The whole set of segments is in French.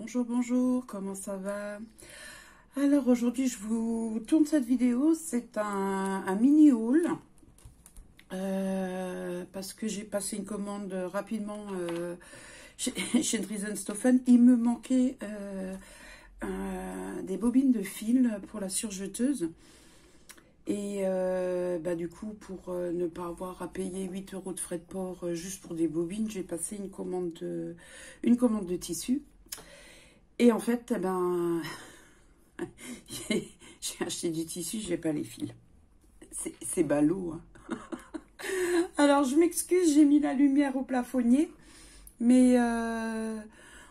Bonjour, bonjour, comment ça va? Alors aujourd'hui je vous tourne cette vidéo, c'est un mini haul parce que j'ai passé une commande rapidement chez Driesen-Stephen. Il me manquait des bobines de fil pour la surjeteuse et du coup pour ne pas avoir à payer 8 € de frais de port juste pour des bobines, j'ai passé une commande de tissu. Et en fait, j'ai acheté du tissu, j'ai pas les fils. C'est ballot, hein. Alors, je m'excuse, j'ai mis la lumière au plafonnier. Mais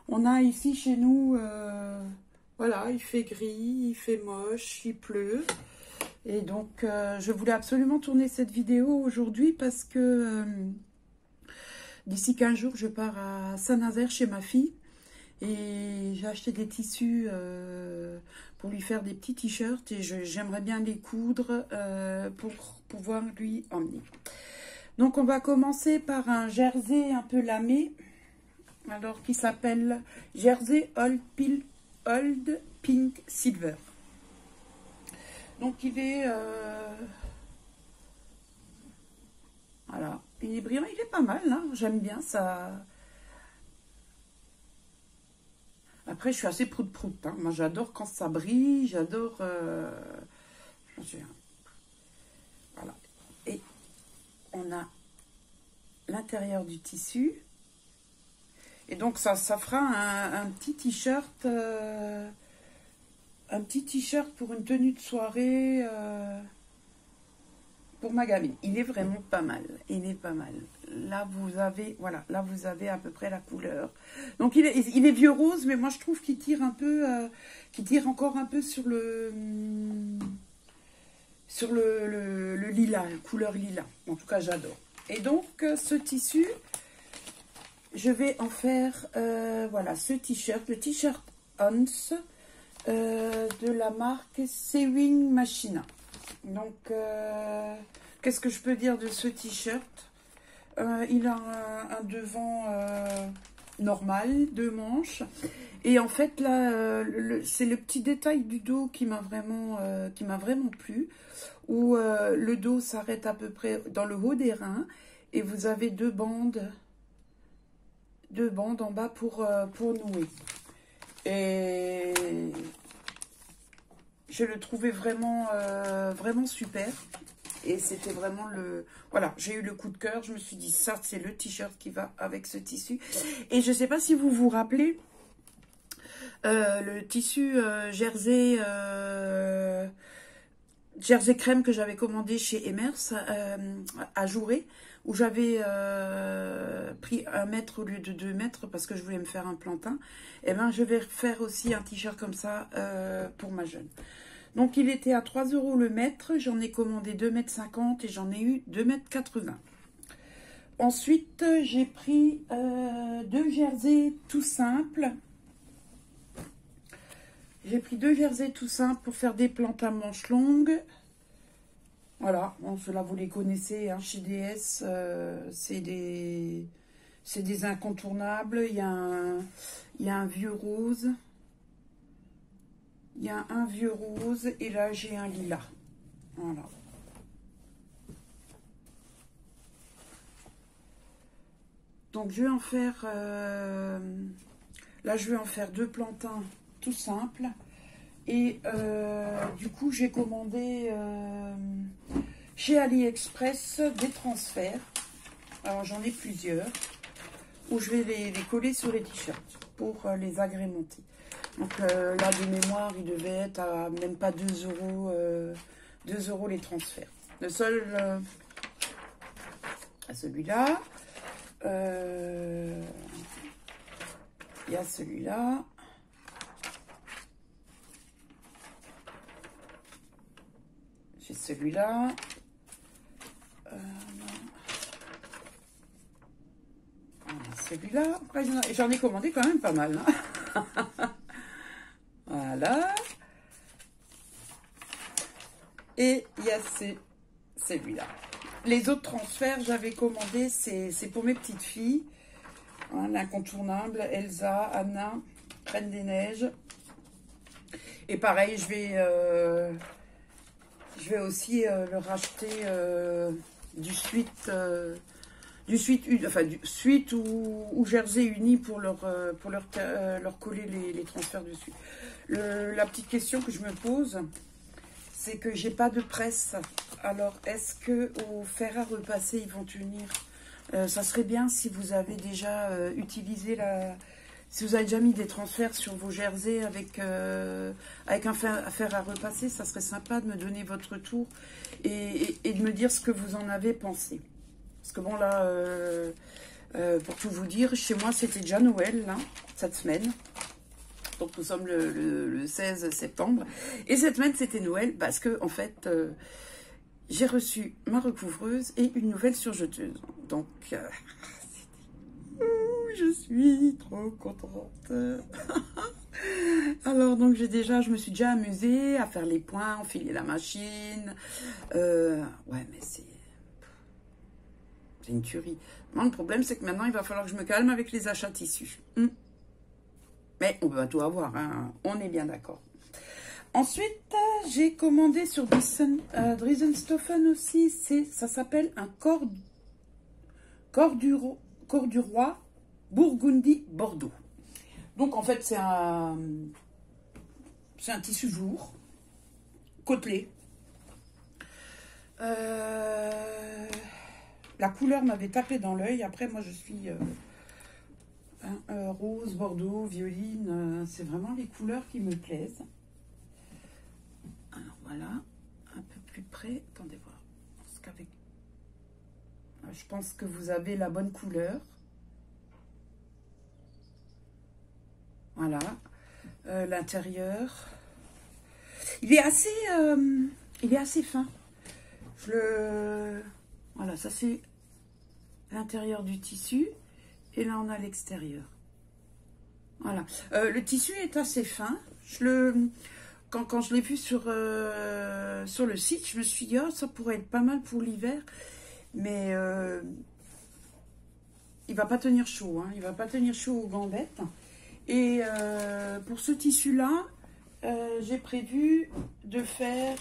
on a ici chez nous, voilà, il fait gris, il fait moche, il pleut. Et donc, je voulais absolument tourner cette vidéo aujourd'hui parce que d'ici 15 jours, je pars à Saint-Nazaire chez ma fille. Et j'ai acheté des tissus pour lui faire des petits t-shirts et j'aimerais bien les coudre pour pouvoir lui emmener. Donc on va commencer par un jersey un peu lamé, alors qui s'appelle Jersey Old Pink Silver. Donc il est voilà, il est brillant, il est pas mal, hein, j'aime bien ça. Après, je suis assez prout-prout. Hein. Moi, j'adore quand ça brille. J'adore... Voilà. Et on a l'intérieur du tissu. Et donc, ça fera un petit t-shirt. Un petit t-shirt pour une tenue de soirée. Pour ma gamine. Il est vraiment pas mal. Il est pas mal. Là, vous avez, voilà, là, vous avez à peu près la couleur. Donc, il est vieux rose, mais moi, je trouve qu'il tire un peu, qu'il tire encore un peu sur le lilas, la couleur lilas. En tout cas, j'adore. Et donc, ce tissu, je vais en faire, voilà, ce t-shirt, le t-shirt Hans de la marque Sewing Machine. Donc, qu'est-ce que je peux dire de ce t-shirt? Il a un devant normal, 2 manches. Et en fait, là, c'est le petit détail du dos qui m'a vraiment plu. Où le dos s'arrête à peu près dans le haut des reins. Et vous avez 2 bandes en bas pour nouer. Et je le trouvais vraiment super. Et c'était vraiment le... Voilà, j'ai eu le coup de cœur. Je me suis dit, ça, c'est le t-shirt qui va avec ce tissu. Et je ne sais pas si vous vous rappelez, le tissu jersey crème que j'avais commandé chez Emers à Jouret, où j'avais pris 1 mètre au lieu de 2 mètres parce que je voulais me faire un plantain. Et bien, je vais faire aussi un t-shirt comme ça pour ma jeune. Donc, il était à 3 € le mètre. J'en ai commandé 2,50 m et j'en ai eu 2,80 m. Ensuite, j'ai pris 2 jerseys tout simples. J'ai pris 2 jerseys tout simples pour faire des plantins manches longues. Voilà, bon, ceux-là, vous les connaissez, hein, chez DS. C'est des incontournables. Il y a un vieux rose. Il y a un vieux rose et là j'ai un lilas. Voilà. Donc je vais en faire... là je vais en faire 2 plantins tout simples. Et du coup j'ai commandé chez AliExpress des transferts. Alors j'en ai plusieurs. Où je vais les coller sur les t-shirts pour les agrémenter. Donc là, de mémoire, il devait être à même pas 2 €, 2 € les transferts. Le seul, à celui-là, il y a celui-là. J'ai celui-là. Celui-là. Après, j'en ai commandé quand même pas mal. Hein. Voilà. Et il y a celui-là. Les autres transferts, j'avais commandé, c'est pour mes petites filles. Hein, l'incontournable, Elsa, Anna, Reine des Neiges. Et pareil, je vais aussi leur acheter du suite, enfin du suite ou jersey uni pour leur coller les transferts dessus. La petite question que je me pose, c'est que j'ai pas de presse. Alors, est-ce que au fer à repasser, ils vont tenir? Ça serait bien si vous avez déjà utilisé si vous avez déjà mis des transferts sur vos jerseys avec un fer à repasser, ça serait sympa de me donner votre retour et de me dire ce que vous en avez pensé. Parce que bon là, pour tout vous dire, chez moi c'était déjà Noël là, cette semaine. Donc nous sommes le 16 septembre. Et cette semaine c'était Noël parce que en fait, j'ai reçu ma recouvreuse et une nouvelle surjeteuse. Donc... je suis trop contente. Alors, donc, je me suis déjà amusée à faire les points, enfiler la machine. Ouais, mais c'est une tuerie. Moi, le problème, c'est que maintenant, il va falloir que je me calme avec les achats tissus. Mais on va tout avoir, hein. On est bien d'accord. Ensuite, j'ai commandé sur Drisenstoffen aussi. Ça s'appelle un corps du roi Burgundy Bordeaux. Donc en fait c'est un tissu velours côtelé. La couleur m'avait tapé dans l'œil. Après moi je suis rose, bordeaux, violine. C'est vraiment les couleurs qui me plaisent. Alors voilà, un peu plus près. Attendez voir. Parce qu'avec, je pense que vous avez la bonne couleur. Voilà, l'intérieur, il est assez fin. Voilà, ça c'est l'intérieur du tissu, et là on a l'extérieur. Voilà, le tissu est assez fin. Quand je l'ai vu sur le site, je me suis dit, oh, ça pourrait être pas mal pour l'hiver, mais il va pas tenir chaud, hein, il va pas tenir chaud aux gambettes. Et pour ce tissu-là, j'ai prévu de faire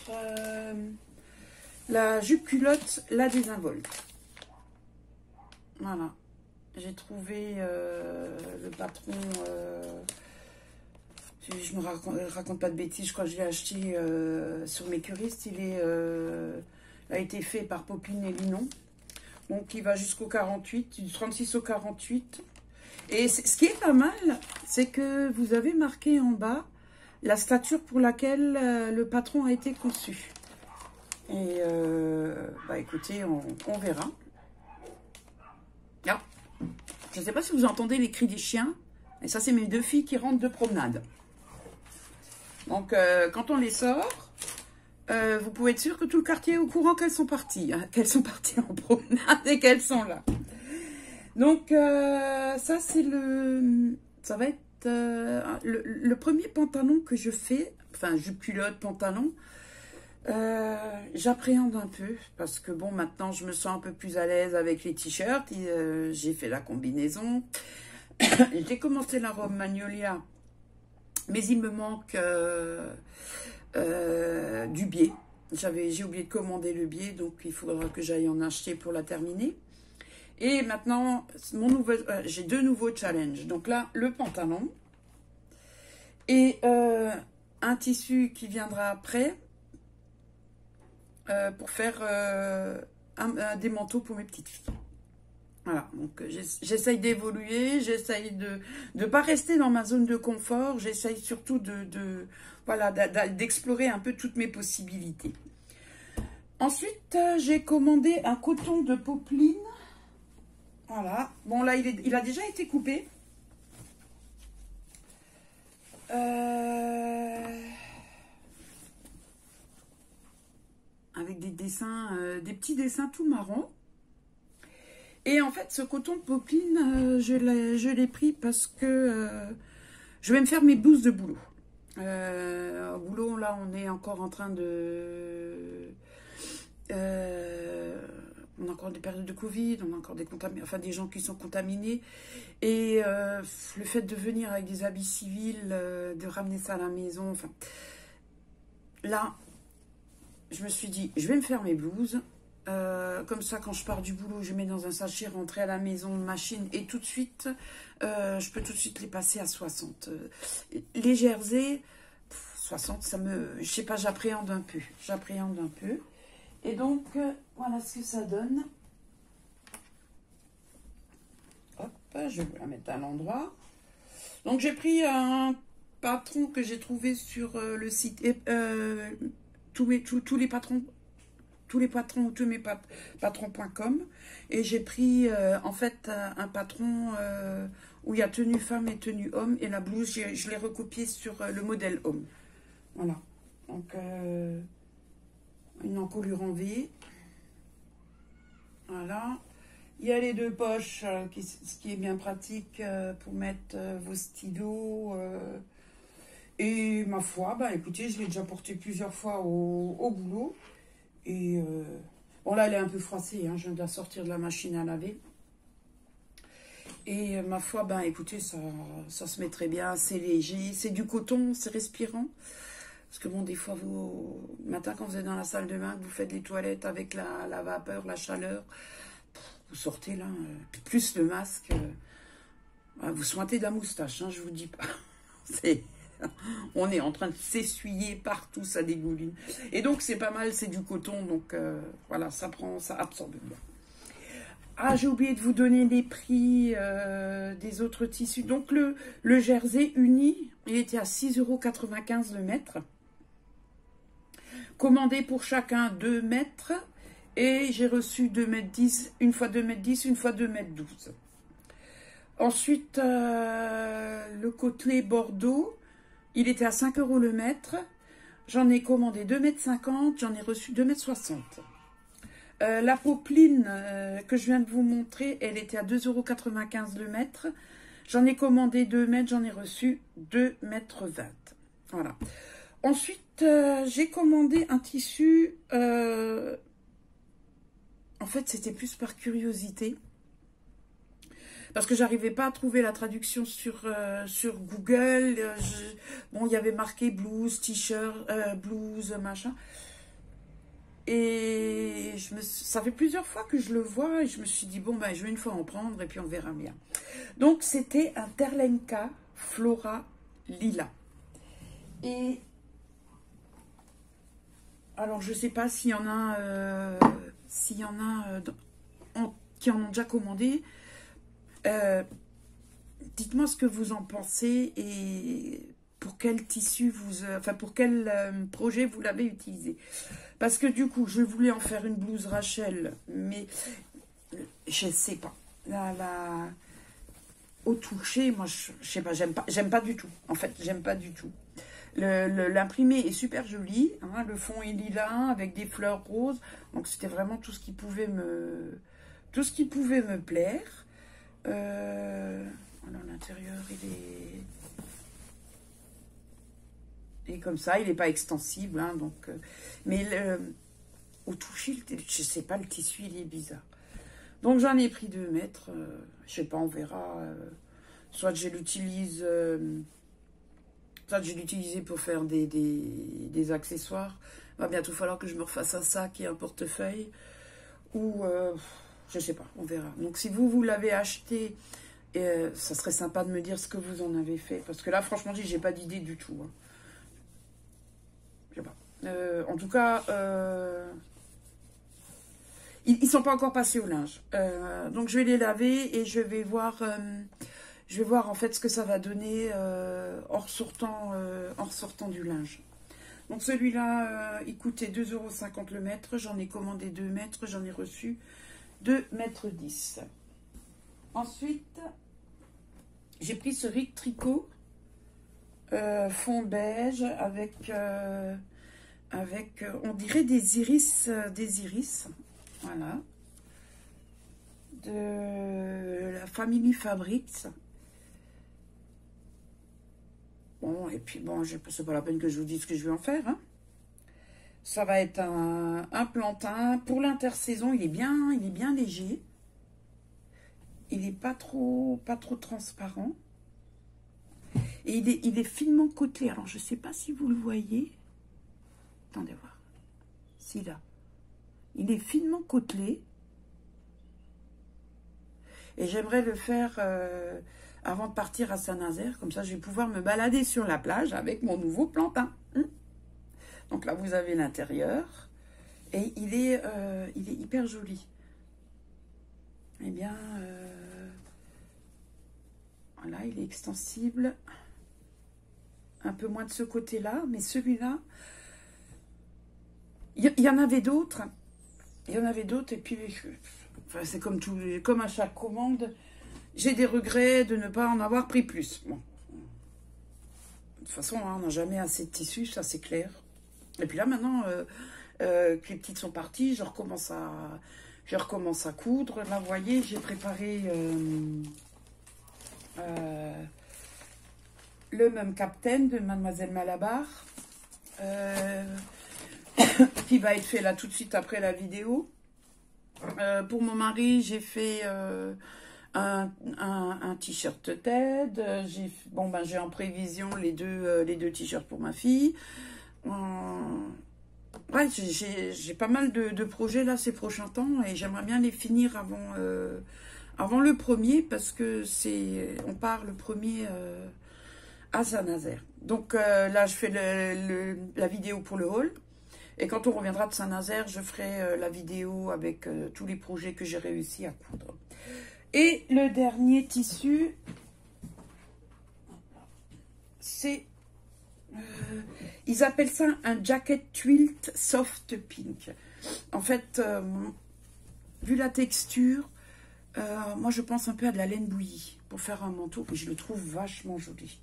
la jupe culotte, la désinvolte. Voilà. J'ai trouvé le patron, je me raconte pas de bêtises, je crois que je l'ai acheté sur Mécuriste. Il a été fait par Popine et Linon. Donc il va jusqu'au 48, du 36 au 48. Et ce qui est pas mal, c'est que vous avez marqué en bas la stature pour laquelle le patron a été conçu. Et bah écoutez, on verra. Ah, je ne sais pas si vous entendez les cris des chiens. Et ça, c'est mes deux filles qui rentrent de promenade. Donc, quand on les sort, vous pouvez être sûr que tout le quartier est au courant qu'elles sont parties. Hein, qu'elles sont parties en promenade et qu'elles sont là. Donc, ça, c'est ça va être le premier pantalon que je fais. Enfin, jupe culotte, pantalon. J'appréhende un peu parce que bon, maintenant je me sens un peu plus à l'aise avec les t-shirts. J'ai fait la combinaison. J'ai commencé la robe Magnolia, mais il me manque du biais. J'ai oublié de commander le biais, donc il faudra que j'aille en acheter pour la terminer. Et maintenant, j'ai deux nouveaux challenges. Donc là, le pantalon et un tissu qui viendra après. Pour faire des manteaux pour mes petites filles. Voilà, donc j'essaye d'évoluer, j'essaye de ne pas rester dans ma zone de confort, j'essaye surtout voilà, d'explorer un peu toutes mes possibilités. Ensuite, j'ai commandé un coton de popeline. Voilà, bon là, il a déjà été coupé. Avec des dessins, des petits dessins tout marrons. Et en fait, ce coton de popeline, je l'ai pris parce que je vais me faire mes blouses de boulot. Au boulot, là, on est encore en train de... On a encore des périodes de Covid, on a encore des gens qui sont contaminés. Et le fait de venir avec des habits civils, de ramener ça à la maison, enfin... Là, je me suis dit, je vais me faire mes blouses. Comme ça, quand je pars du boulot, je mets dans un sachet, rentrer à la maison, machine, et tout de suite, je peux tout de suite les passer à 60. Les jerseys, 60, ça me... Je sais pas, j'appréhende un peu. J'appréhende un peu. Et donc, voilà ce que ça donne. Hop, je vais la mettre à l'endroit. Donc, j'ai pris un patron que j'ai trouvé sur le site... tous les patrons... tous mes patrons.com, et j'ai pris en fait un patron où il y a tenue femme et tenue homme, et la blouse je l'ai recopiée sur le modèle homme. Voilà, donc une encolure en V, voilà. Il y a les deux poches, ce qui est bien pratique pour mettre vos stylos. Et ma foi, bah écoutez, je l'ai déjà porté plusieurs fois au boulot. Et bon, là, elle est un peu froissée, hein, je viens de la sortir de la machine à laver. Et ma foi, ben écoutez, ça se met très bien, c'est léger, c'est du coton, c'est respirant. Parce que bon, des fois, le matin, quand vous êtes dans la salle de bain, que vous faites les toilettes avec la vapeur, la chaleur, vous sortez là, plus le masque, vous sointez de la moustache, hein, je vous dis pas. On est en train de s'essuyer partout, ça dégouline. Et donc, c'est pas mal, c'est du coton, donc voilà, ça absorbe bien. Ah, j'ai oublié de vous donner les prix des autres tissus. Donc, le jersey uni, il était à 6,95 € le mètre. Commandé pour chacun 2 mètres. Et j'ai reçu 2,10 m, une fois 2,10 m, une fois 2,12 m. Ensuite, le côtelé Bordeaux, il était à 5 € le mètre. J'en ai commandé 2,50 m, j'en ai reçu 2,60 m. La popeline que je viens de vous montrer, elle était à 2,95 € le mètre. J'en ai commandé 2 mètres, j'en ai reçu 2,20 m. Voilà. Ensuite, j'ai commandé un tissu. En fait, c'était plus par curiosité. Parce que j'arrivais pas à trouver la traduction sur Google. Bon, il y avait marqué blouse, t-shirt, blouse, machin. Et ça fait plusieurs fois que je le vois et je me suis dit, bon, ben, je vais une fois en prendre et puis on verra bien. Donc, c'était un Terlenka Flora Lila. Et alors, je sais pas s'il y en a, qui en ont déjà commandé. Dites-moi ce que vous en pensez et pour quel tissu pour quel projet vous l'avez utilisé. Parce que du coup, je voulais en faire une blouse Rachel, mais je ne sais pas. Au toucher, moi, je sais pas, j'aime pas du tout. En fait, j'aime pas du tout. L'imprimé est super joli, hein, le fond est lilas avec des fleurs roses. Donc c'était vraiment tout ce qui pouvait me plaire. Alors l'intérieur il est comme ça, il n'est pas extensible, hein, donc mais au toucher, je sais pas, le tissu il est bizarre. Donc j'en ai pris 2 mètres, je sais pas, on verra. Soit je l'utilise, soit je l'utilisais pour faire des accessoires. Il va bientôt falloir que je me refasse un sac et un portefeuille, ou je sais pas, on verra. Donc si vous l'avez acheté, ça serait sympa de me dire ce que vous en avez fait. Parce que là, franchement, j'ai pas d'idée du tout. Hein. Je sais pas. En tout cas, ils sont pas encore passés au linge. Donc je vais les laver et je vais voir en fait ce que ça va donner en ressortant du linge. Donc celui-là, il coûtait 2,50 € le mètre. J'en ai commandé 2 mètres, j'en ai reçu 2,10 m. Ensuite, j'ai pris ce Rick Tricot fond beige avec on dirait des iris, voilà, de la Family Fabrics. Bon, et puis bon, c'est pas la peine que je vous dise ce que je vais en faire, hein. Ça va être un plantain. Pour l'intersaison, il est bien léger. Il n'est pas trop transparent. Et il est finement côtelé. Alors, je ne sais pas si vous le voyez. Attendez voir. Si, là. Il est finement côtelé. Et j'aimerais le faire avant de partir à Saint-Nazaire. Comme ça, je vais pouvoir me balader sur la plage avec mon nouveau plantain. Donc là, vous avez l'intérieur. Et il est hyper joli. Eh bien, voilà, il est extensible. Un peu moins de ce côté-là. Mais celui-là, il y en avait d'autres. Il y en avait d'autres. Et puis, enfin, c'est comme comme à chaque commande. J'ai des regrets de ne pas en avoir pris plus. Bon. De toute façon, hein, on n'a jamais assez de tissu, ça c'est clair. Et puis là, maintenant que les petites sont parties, je recommence à coudre. Là, vous voyez, j'ai préparé le même Captain de Mademoiselle Malabar, qui va être fait là tout de suite après la vidéo. Pour mon mari, j'ai fait un t-shirt TED. J'ai en prévision les deux t-shirts pour ma fille. Ouais, j'ai pas mal de projets là ces prochains temps et j'aimerais bien les finir avant le premier parce que on part le premier à Saint-Nazaire. Donc là, je fais la vidéo pour le haul. Et quand on reviendra de Saint-Nazaire, je ferai la vidéo avec tous les projets que j'ai réussi à coudre. Et le dernier tissu, c'est... ils appellent ça un jacket twill soft pink. En fait, vu la texture, moi je pense un peu à de la laine bouillie pour faire un manteau. Et je le trouve vachement joli.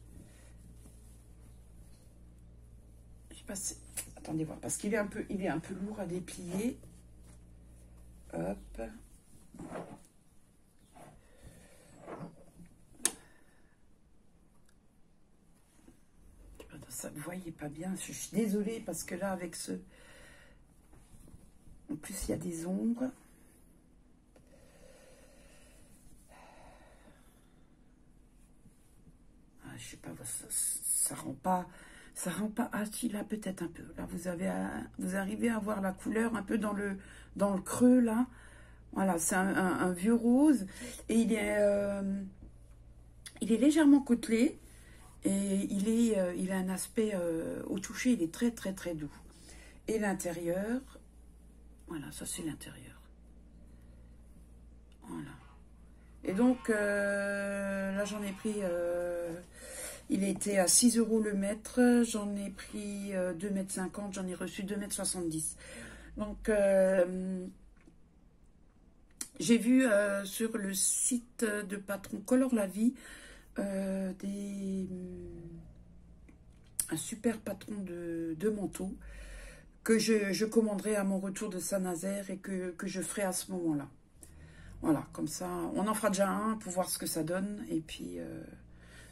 Je sais pas si... Attendez voir, parce qu'il est un peu lourd à déplier. Hop. Ça, vous voyez pas bien. Je suis désolée parce que là, avec ce... En plus, il y a des ombres. Ah, je sais pas, ça rend pas... Ça rend pas... Ah, si, là, peut-être un peu. Là, vous arrivez à voir la couleur un peu dans le creux, là. Voilà, c'est un vieux rose. Et il est légèrement côtelé. Et il a un aspect au toucher, il est très, très, très doux. Et l'intérieur, voilà, ça, c'est l'intérieur. Voilà. Et donc, là, j'en ai pris... il était à 6 € le mètre, j'en ai pris 2,50 m, j'en ai reçu 2,70 m. Donc, j'ai vu sur le site de Patron Color la Vie un super patron de manteaux que je commanderai à mon retour de Saint-Nazaire et que je ferai à ce moment-là. Voilà, comme ça, on en fera déjà un pour voir ce que ça donne. Et puis...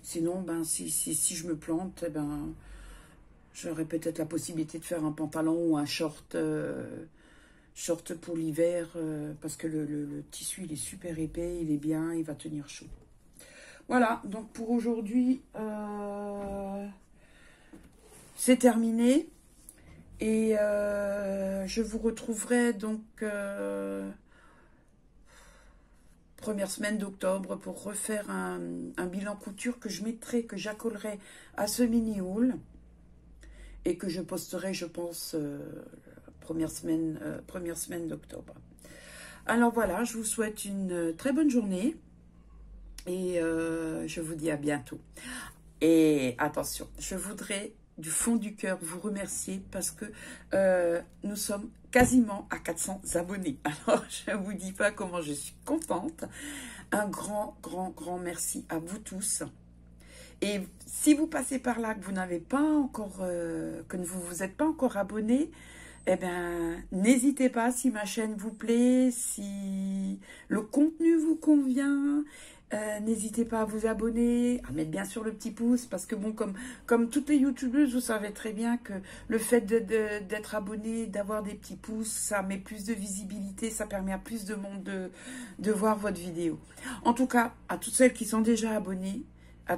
sinon, ben, si je me plante, eh ben, j'aurai peut-être la possibilité de faire un pantalon ou un short, short pour l'hiver, parce que le tissu, il est super épais, il est bien, il va tenir chaud. Voilà, donc pour aujourd'hui, c'est terminé. Et je vous retrouverai donc... première semaine d'octobre pour refaire un bilan couture que je mettrai, que j'accolerai à ce mini haul et que je posterai, je pense, première semaine d'octobre. Alors voilà, je vous souhaite une très bonne journée et je vous dis à bientôt. Et attention, je voudrais du fond du cœur vous remercier parce que nous sommes quasiment à 400 abonnés. Alors, je ne vous dis pas comment je suis contente. Un grand, grand, grand merci à vous tous. Et si vous passez par là, que vous n'avez pas encore, que vous êtes pas encore abonné, eh bien, n'hésitez pas si ma chaîne vous plaît, si le contenu vous convient. N'hésitez pas à vous abonner, à mettre bien sûr le petit pouce, parce que bon, comme toutes les youtubeuses, vous savez très bien que le fait d'être abonné, d'avoir des petits pouces, ça met plus de visibilité, ça permet à plus de monde de voir votre vidéo. En tout cas, à toutes celles qui sont déjà abonnées, à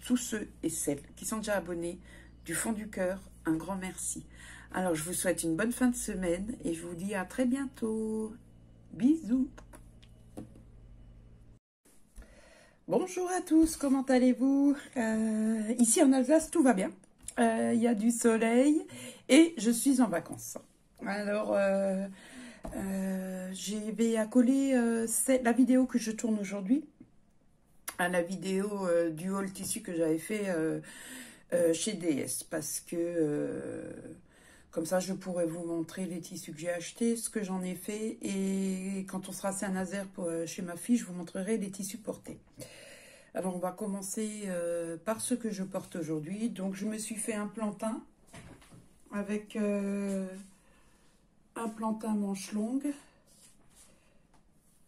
tous ceux et celles qui sont déjà abonnés, du fond du cœur, un grand merci. Alors, je vous souhaite une bonne fin de semaine et je vous dis à très bientôt. Bisous. Bonjour à tous, comment allez-vous? Ici en Alsace, tout va bien. Il y a du soleil et je suis en vacances. Alors, je vais accoler la vidéo que je tourne aujourd'hui à la vidéo du haul tissu que j'avais fait chez DS. Parce que comme ça, je pourrais vous montrer les tissus que j'ai achetés, ce que j'en ai fait. Et quand on sera à Saint-Nazaire chez ma fille, je vous montrerai les tissus portés. Alors, on va commencer par ce que je porte aujourd'hui. Donc, je me suis fait un plantain avec un plantain manche longue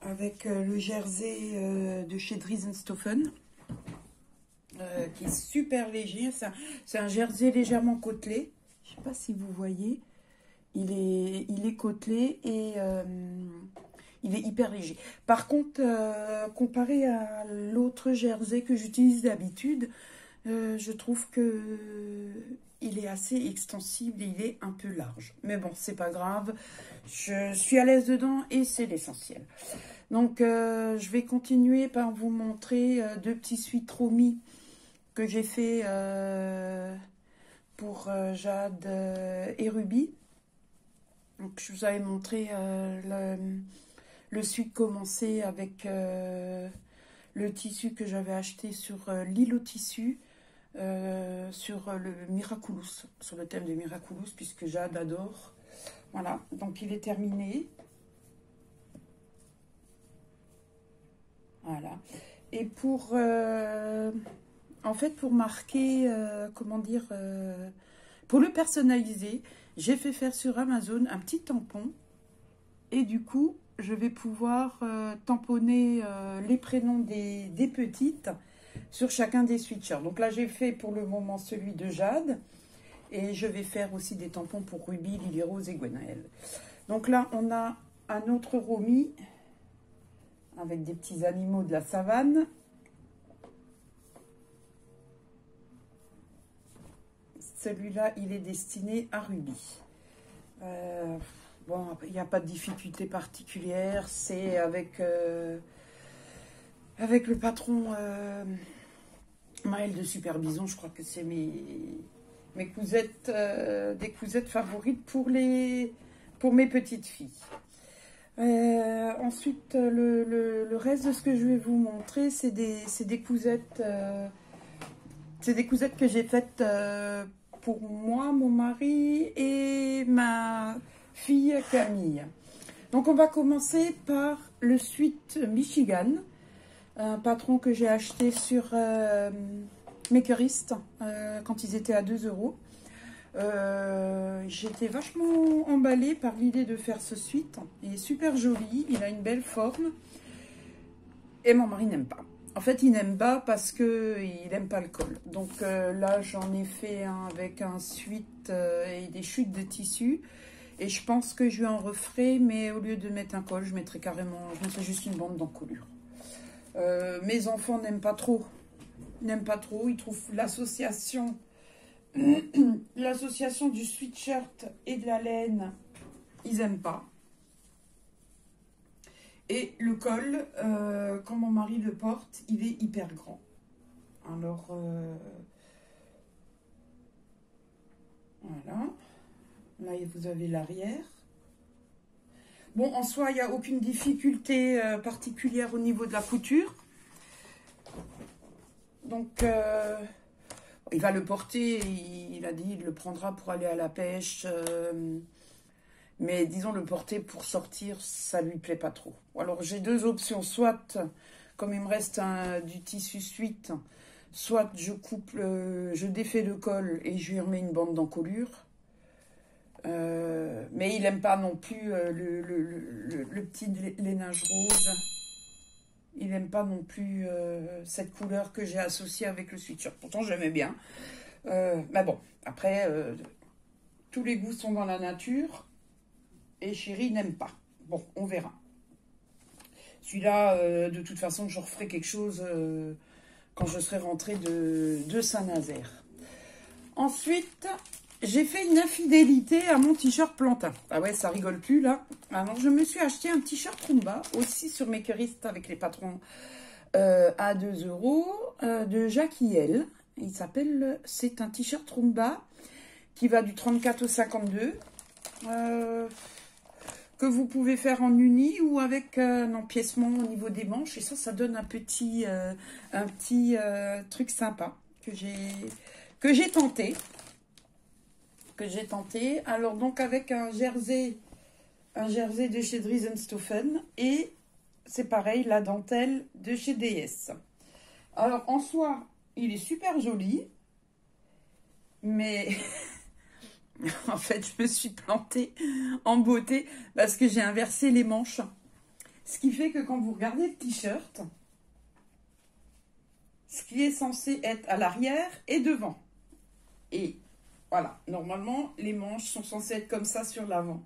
avec le jersey de chez Driesenstoffen qui est super léger. C'est un jersey légèrement côtelé. Je ne sais pas si vous voyez. Il est côtelé et il est hyper léger. Par contre, comparé à l'autre jersey que j'utilise d'habitude, je trouve que il est assez extensible et il est un peu large. Mais bon, c'est pas grave. Je suis à l'aise dedans et c'est l'essentiel. Donc, je vais continuer par vous montrer deux petits suites Romy que j'ai fait pour Jade et Ruby. Donc, je vous avais montré le suite commencé avec le tissu que j'avais acheté sur l'île au tissu, sur le Miraculous, sur le thème de Miraculous, puisque Jade adore. Voilà, donc il est terminé. Voilà. Et pour, en fait, pour marquer, comment dire, pour le personnaliser, j'ai fait faire sur Amazon un petit tampon. Et du coup, je vais pouvoir tamponner les prénoms des petites sur chacun des sweatshirts. Donc là, j'ai fait pour le moment celui de Jade. Et je vais faire aussi des tampons pour Ruby, Lily Rose et Gwenaëlle. Donc là, on a un autre Romy avec des petits animaux de la savane. Celui-là, il est destiné à Ruby. Bon, il n'y a pas de difficulté particulière. C'est avec le patron Maël de Super Bison. Je crois que c'est mes cousettes, des cousettes favorites pour mes petites filles. Ensuite, le reste de ce que je vais vous montrer, c'est des cousettes, que j'ai faites pour moi, mon mari et ma fille Camille. Donc, on va commencer par le suite Michigan, un patron que j'ai acheté sur Makerist quand ils étaient à 2 €. J'étais vachement emballée par l'idée de faire ce suite. Il est super joli, il a une belle forme. Et mon mari n'aime pas. En fait, il n'aime pas parce qu'il n'aime pas le col. Donc là, j'en ai fait un avec un suite et des chutes de tissu. Et je pense que je lui en referai, mais au lieu de mettre un col, je mettrai juste une bande d'encolure. Mes enfants n'aiment pas trop. Ils trouvent l'association du sweatshirt et de la laine, ils n'aiment pas. Et le col, quand mon mari le porte, il est hyper grand. Alors, voilà. Là, vous avez l'arrière. Bon, en soi, il n'y a aucune difficulté particulière au niveau de la couture. Donc, il va le porter, il a dit, il le prendra pour aller à la pêche. Mais disons, le porter pour sortir, ça lui plaît pas trop. Alors, j'ai deux options. Soit, comme il me reste du tissu suite, soit je coupe, je défais le col et je lui remets une bande d'encolure. Mais il n'aime pas non plus le petit lainage rose. Il n'aime pas non plus cette couleur que j'ai associée avec le sweatshirt. Pourtant, j'aimais bien. Mais bon, après, tous les goûts sont dans la nature. Et chérie n'aime pas. Bon, on verra. Celui-là, de toute façon, je referai quelque chose quand je serai rentrée de Saint-Nazaire. Ensuite, j'ai fait une infidélité à mon t-shirt plantain. Ah ouais, ça rigole plus là. Alors, je me suis acheté un t-shirt Roomba, aussi sur Makerist avec les patrons à 2 € de Jackie L. Il s'appelle, c'est un t-shirt Roomba qui va du 34 au 52. Que vous pouvez faire en uni ou avec un empiècement au niveau des manches. Et ça donne un petit truc sympa que j'ai tenté. Alors donc avec un jersey de chez Driesenstoffen et c'est pareil, la dentelle de chez DS. Alors en soi, il est super joli, mais... En fait, je me suis plantée en beauté parce que j'ai inversé les manches. Ce qui fait que quand vous regardez le t-shirt, ce qui est censé être à l'arrière est devant. Et voilà, normalement, les manches sont censées être comme ça sur l'avant.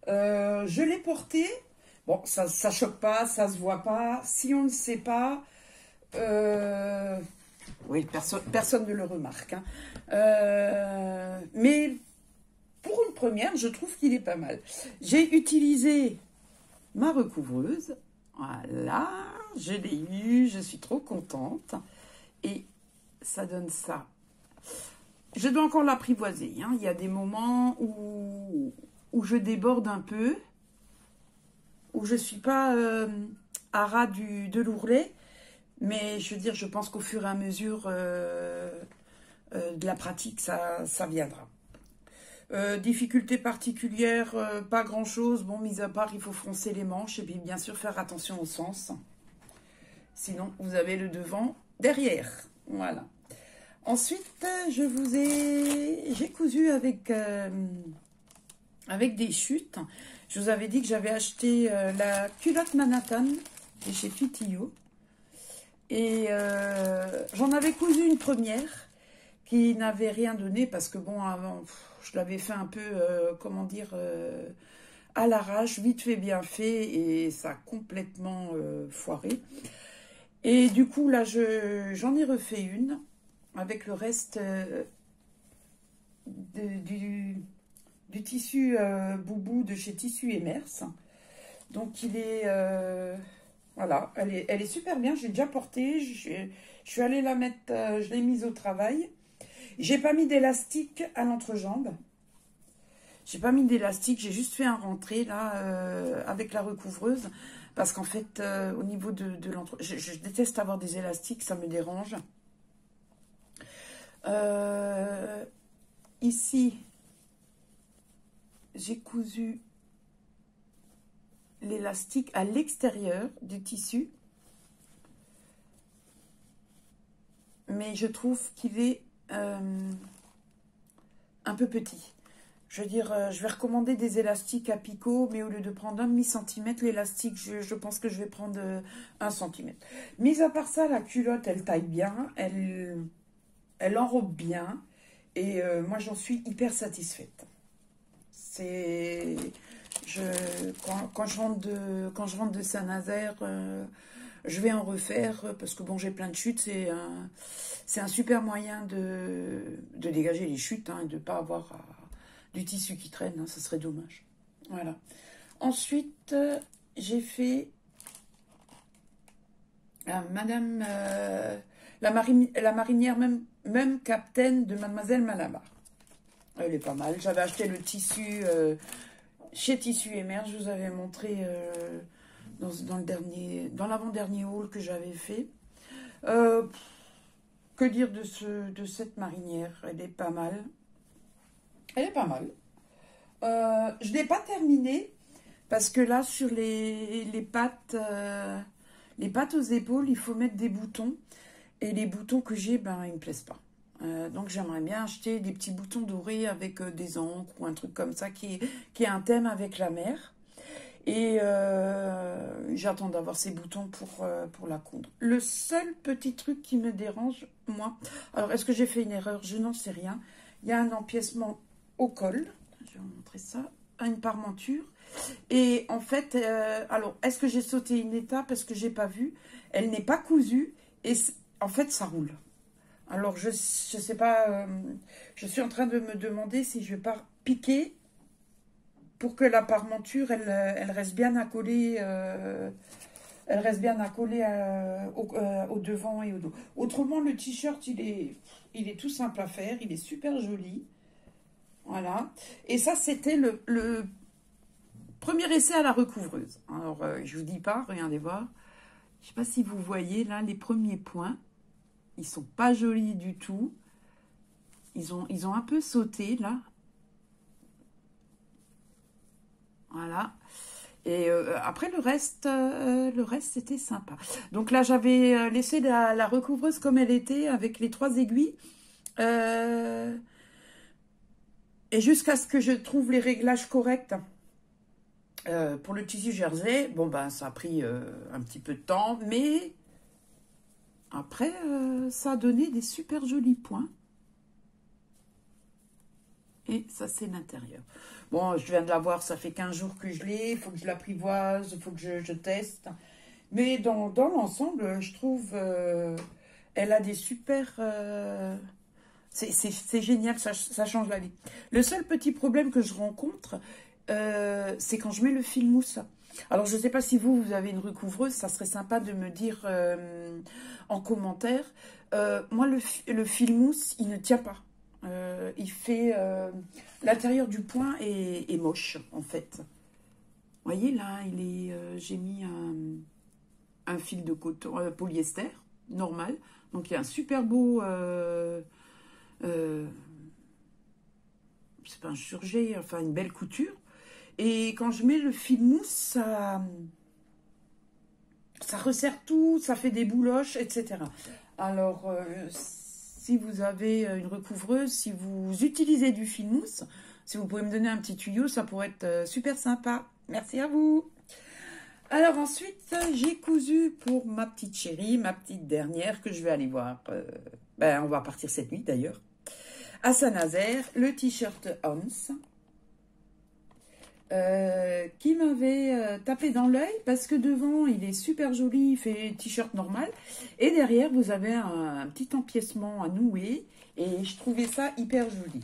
Je l'ai porté. Bon, ça choque pas, ça se voit pas. Si on ne sait pas... oui, personne ne le remarque. Hein. Mais pour une première, je trouve qu'il est pas mal. J'ai utilisé ma recouvreuse. Voilà, je l'ai eu, je suis trop contente. Et ça donne ça. Je dois encore l'apprivoiser. Hein. Il y a des moments où je déborde un peu, où je ne suis pas à ras de l'ourlet. Mais je veux dire, je pense qu'au fur et à mesure de la pratique, ça viendra. Difficulté particulière, pas grand-chose. Bon, mis à part, il faut froncer les manches et puis bien sûr faire attention au sens. Sinon, vous avez le devant derrière. Voilà. Ensuite, j'ai cousu avec des chutes. Je vous avais dit que j'avais acheté la culotte Manhattan de chez Fitio. Et j'en avais cousu une première qui n'avait rien donné parce que bon, avant, je l'avais fait un peu, comment dire, à l'arrache, vite fait, bien fait, et ça a complètement foiré. Et du coup, là, j'en ai refait une avec le reste du tissu boubou de chez Tissu Emers. Donc, il est... voilà, elle est super bien. J'ai déjà porté. Je suis allée la mettre, je l'ai mise au travail. J'ai pas mis d'élastique à l'entrejambe. J'ai pas mis d'élastique. J'ai juste fait un rentré là avec la recouvreuse. Parce qu'en fait, au niveau de l'entrejambe, je déteste avoir des élastiques, ça me dérange. Ici, j'ai cousu l'élastique à l'extérieur du tissu, mais je trouve qu'il est un peu petit. Je veux dire, je vais recommander des élastiques à picot, mais au lieu de prendre 1 demi-centimètre, l'élastique, je pense que je vais prendre 1 centimètre. Mis à part ça, la culotte, elle taille bien, elle enrobe bien, et moi, j'en suis hyper satisfaite. C'est... Quand je rentre de Saint-Nazaire, je vais en refaire parce que bon, j'ai plein de chutes. C'est un super moyen de dégager les chutes hein, et de ne pas avoir du tissu qui traîne. Hein, ça serait dommage. Voilà. Ensuite, j'ai fait Madame la marinière même capitaine de Mademoiselle Malabar. Elle est pas mal. J'avais acheté le tissu chez Tissu Emers. Je vous avais montré dans l'avant-dernier haul que j'avais fait. Que dire de cette marinière? Elle est pas mal. Elle est pas mal. Je ne l'ai pas terminée parce que là, sur les pattes aux épaules, il faut mettre des boutons. Et les boutons que j'ai, ben, ils ne me plaisent pas. Donc j'aimerais bien acheter des petits boutons dorés avec des encres ou un truc comme ça qui est un thème avec la mer. Et j'attends d'avoir ces boutons pour la coudre. Le seul petit truc qui me dérange, moi... Alors, est-ce que j'ai fait une erreur? Je n'en sais rien. Il y a un empiècement au col. Je vais vous montrer ça. Une parmenture. Et en fait, alors, est-ce que j'ai sauté une étape? Parce que j'ai pas vu. Elle n'est pas cousue. Et en fait, ça roule. Alors, je sais pas... je suis en train de me demander si je vais pas piquer pour que la parmenture, elle reste bien accolée, elle reste bien accolée au devant et au dos. Autrement, le t-shirt, il est tout simple à faire, il est super joli. Voilà. Et ça, c'était le premier essai à la recouvreuse. Alors, je vous dis pas, regardez voir. Je sais pas si vous voyez, là, les premiers points. Ils sont pas jolis du tout. Ils ont un peu sauté, là. Voilà. Et après, le reste c'était sympa. Donc là, j'avais laissé la recouvreuse comme elle était, avec les 3 aiguilles. Et jusqu'à ce que je trouve les réglages corrects pour le tissu jersey. Bon, ben, ça a pris un petit peu de temps, mais après, ça a donné des super jolis points. Et ça, c'est l'intérieur. Bon, je viens de la voir, ça fait 15 jours que je l'ai. Il faut que je l'apprivoise, il faut que je teste. Mais dans l'ensemble, je trouve, elle a des super... c'est génial, ça change la vie. Le seul petit problème que je rencontre, c'est quand je mets le fil mousse. Alors, je ne sais pas si vous avez une recouvreuse, ça serait sympa de me dire en commentaire. Moi, le fil mousse, il ne tient pas. Il fait... l'intérieur du point est moche, en fait. Vous voyez, là, j'ai mis un fil de coton polyester, normal. Donc, il y a un super beau... c'est pas un surjet, enfin, une belle couture. Et quand je mets le fil mousse, ça resserre tout, ça fait des bouloches, etc. Alors... si vous avez une recouvreuse, si vous utilisez du fil mousse, si vous pouvez me donner un petit tuyau, ça pourrait être super sympa. Merci à vous. Alors ensuite, j'ai cousu pour ma petite chérie, ma petite dernière, que je vais aller voir. On va partir cette nuit d'ailleurs. À Saint-Nazaire, le t-shirt Hans. Qui m'avait tapé dans l'œil parce que devant il est super joli, il fait t-shirt normal et derrière vous avez un petit empiècement à nouer et je trouvais ça hyper joli.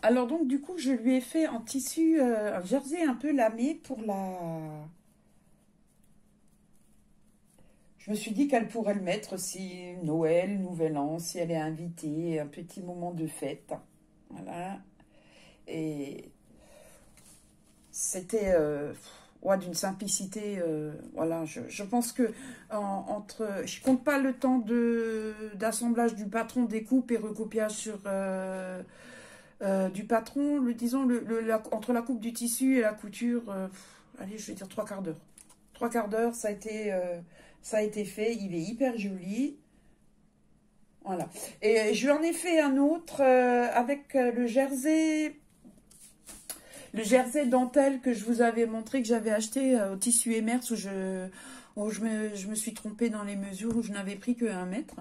Alors donc du coup je lui ai fait en tissu un jersey un peu lamé pour je me suis dit qu'elle pourrait le mettre si Noël, Nouvel An, si elle est invitée, un petit moment de fête. Voilà. Et c'était d'une simplicité. Voilà, je pense que je compte pas le temps d'assemblage du patron, découpe et recopiage sur du patron. Disons entre la coupe du tissu et la couture, allez, je vais dire 3/4 d'heure. 3/4 d'heure, ça a été fait. Il est hyper joli. Voilà. Et je lui en ai fait un autre avec le jersey. Le jersey dentelle que je vous avais montré, que j'avais acheté au tissu Emers, où je me suis trompée dans les mesures, où je n'avais pris que 1 mètre.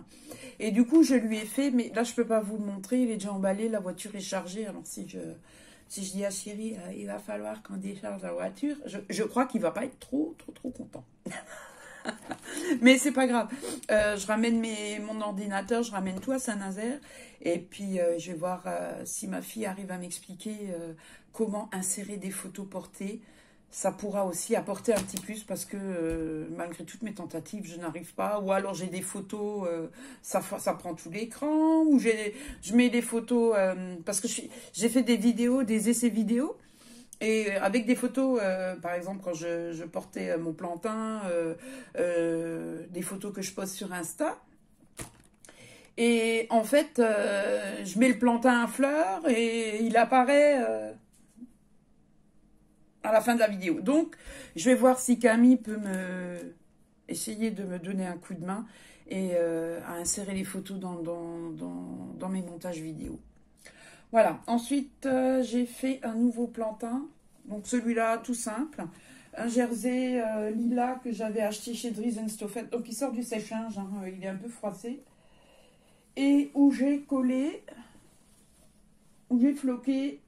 Et du coup, je lui ai fait, mais là, je ne peux pas vous le montrer, il est déjà emballé, la voiture est chargée. Alors, si je dis à chérie, il va falloir qu'on décharge la voiture, je crois qu'il ne va pas être trop content. Mais c'est pas grave. Je ramène mon ordinateur, je ramène tout à Saint-Nazaire. Et puis, je vais voir si ma fille arrive à m'expliquer comment insérer des photos portées. Ça pourra aussi apporter un petit plus parce que malgré toutes mes tentatives, je n'arrive pas. Ou alors j'ai des photos, ça prend tout l'écran. Ou je mets des photos parce que j'ai fait des vidéos, des essais vidéo. Et avec des photos, par exemple, quand je portais mon plantain, des photos que je poste sur Insta. Et en fait, je mets le plantain à fleurs et il apparaît à la fin de la vidéo. Donc, je vais voir si Camille peut essayer de me donner un coup de main et à insérer les photos dans mes montages vidéo. Voilà. Ensuite, j'ai fait un nouveau plantain. Donc, celui-là, tout simple. un jersey lilas que j'avais acheté chez Dries & Stoffen. Donc il sort du sèche-linge, hein, il est un peu froissé. Et où j'ai collé, où j'ai floqué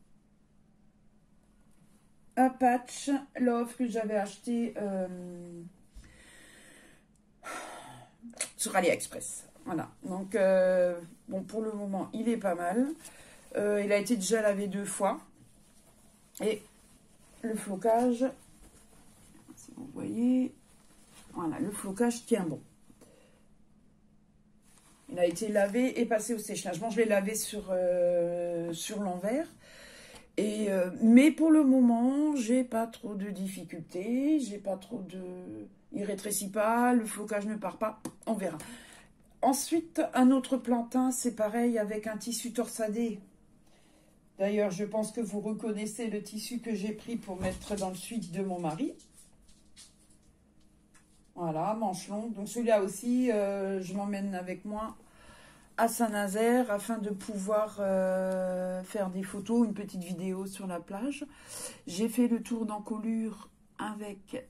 un patch Love que j'avais acheté sur AliExpress. Voilà, donc bon, pour le moment il est pas mal. Il a été déjà lavé 2 fois. Et le flocage, si vous voyez, voilà, le flocage tient bon. Il a été lavé et passé au sèche-linge. Bon, je l'ai lavé sur l'envers. Mais pour le moment, j'ai pas trop de difficultés. J'ai pas trop de... Il rétrécit pas, le flocage ne part pas. On verra. Ensuite, un autre plantain, c'est pareil avec un tissu torsadé. D'ailleurs, je pense que vous reconnaissez le tissu que j'ai pris pour mettre dans le suite de mon mari. Voilà, manche longue. Donc celui-là aussi, je m'emmène avec moi à Saint-Nazaire afin de pouvoir faire des photos, une petite vidéo sur la plage. J'ai fait le tour d'encolure avec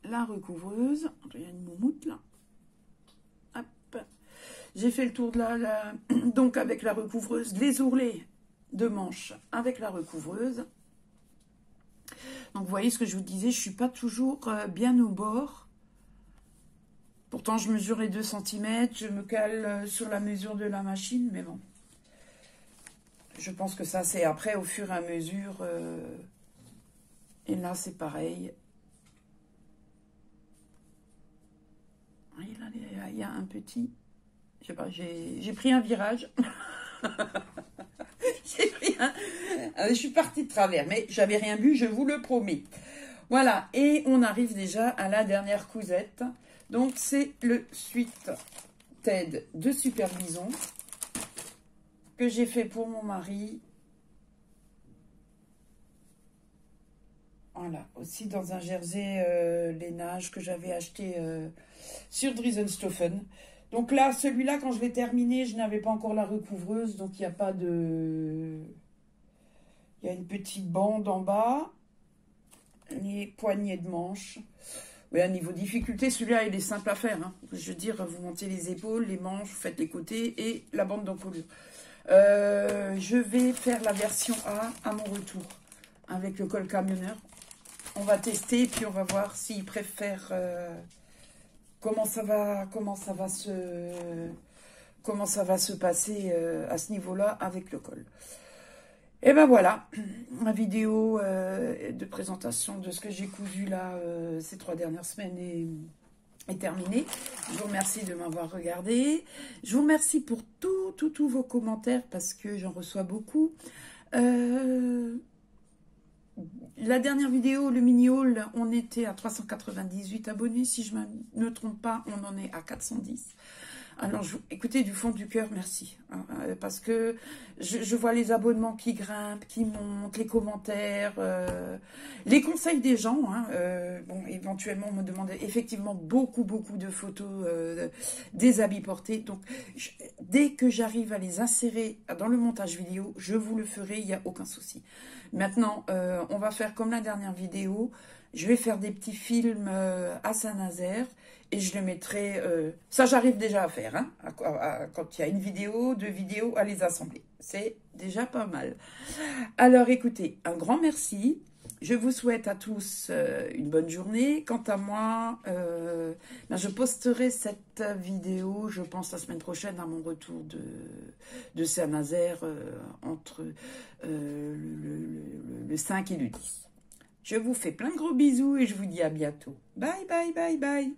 la recouvreuse. Il y a une moumoute là. Hop. J'ai fait le tour de donc avec la recouvreuse, les ourlets de manches avec la recouvreuse. Donc vous voyez ce que je vous disais, je ne suis pas toujours bien au bord. Pourtant, je mesure les 2 cm, je me cale sur la mesure de la machine, mais bon. Je pense que ça, c'est après, au fur et à mesure. Et là, c'est pareil. Il y a un petit... Je sais pas, j'ai pris un virage. Je suis partie de travers, mais j'avais rien vu, je vous le promets. Voilà, et on arrive déjà à la dernière cousette. Donc, c'est le suite TED de Super Bison que j'ai fait pour mon mari. Voilà, aussi dans un jersey lainage que j'avais acheté sur Dries & Stoffen. Donc là, celui-là, quand je l'ai terminé, je n'avais pas encore la recouvreuse, donc il n'y a pas de... Il y a une petite bande en bas, les poignées de manches. Oui, à niveau difficulté, celui-là, il est simple à faire. Hein. Je veux dire, vous montez les épaules, les manches, vous faites les côtés et la bande d'encolure. Je vais faire la version A à mon retour avec le col camionneur. On va tester, puis on va voir s'il préfère... comment ça va se passer à ce niveau-là avec le col. Et ben voilà, ma vidéo de présentation de ce que j'ai cousu là ces 3 dernières semaines est terminée. Je vous remercie de m'avoir regardé. Je vous remercie pour tous vos commentaires parce que j'en reçois beaucoup. La dernière vidéo, le mini-haul, on était à 398 abonnés. Si je ne me trompe pas, on en est à 410. Alors, écoutez, du fond du cœur, merci. Hein, parce que je vois les abonnements qui grimpent, qui montent, les commentaires, les conseils des gens. Hein, bon, éventuellement, on me demandait effectivement beaucoup de photos des habits portés. Donc, dès que j'arrive à les insérer dans le montage vidéo, je vous le ferai, il n'y a aucun souci. Maintenant, on va faire comme la dernière vidéo. Je vais faire des petits films à Saint-Nazaire et je les mettrai... ça, j'arrive déjà à faire. Hein, quand il y a une vidéo, 2 vidéos, à les assembler. C'est déjà pas mal. Alors, écoutez, un grand merci. Je vous souhaite à tous une bonne journée. Quant à moi, je posterai cette vidéo, je pense, la semaine prochaine à mon retour de Saint-Nazaire entre le 5 et le 10. Je vous fais plein de gros bisous et je vous dis à bientôt. Bye, bye, bye, bye.